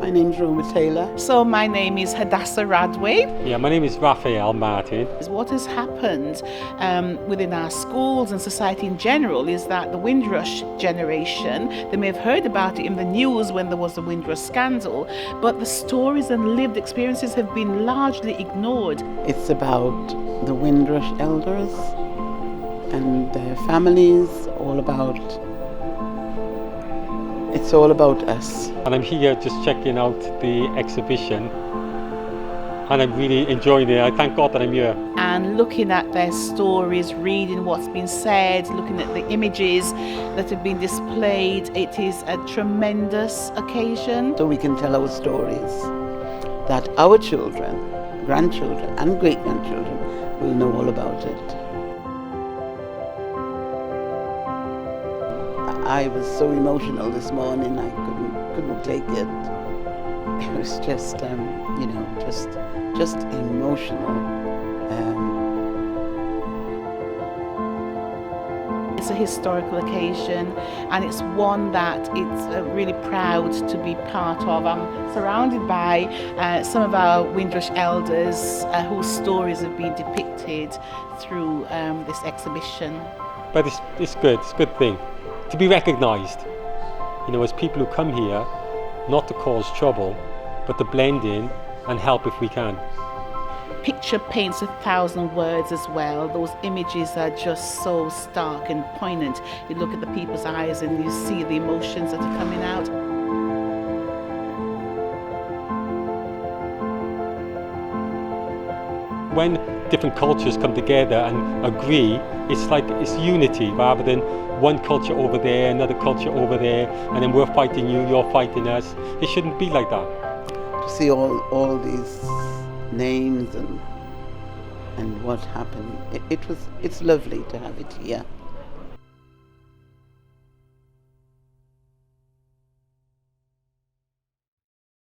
My name's Roma Taylor. So my name is Hadassah Radway. Yeah, my name is Raphael Martin. What has happened within our schools and society in general is that the Windrush generation, they may have heard about it in the news when there was the Windrush scandal, but the stories and lived experiences have been largely ignored. It's about the Windrush elders and their families, it's all about us. And I'm here just checking out the exhibition and I'm really enjoying it. I thank God that I'm here. And looking at their stories, reading what's been said, looking at the images that have been displayed, it is a tremendous occasion. So we can tell our stories that our children, grandchildren and great-grandchildren will know all about it. I was so emotional this morning, I couldn't take it. It was just, just emotional. It's a historical occasion and it's one that it's really proud to be part of. I'm surrounded by some of our Windrush elders whose stories have been depicted through this exhibition. But it's good, it's a good thing to be recognised, as people who come here, not to cause trouble, but to blend in and help if we can. Picture paints 1,000 words as well. Those images are just so stark and poignant. You look at the people's eyes and you see the emotions that are coming out. When different cultures come together and agree, it's unity rather than one culture over there, another culture over there, and then we're fighting you, you're fighting us. It shouldn't be like that. To see all these names and what happened, it's lovely to have it here.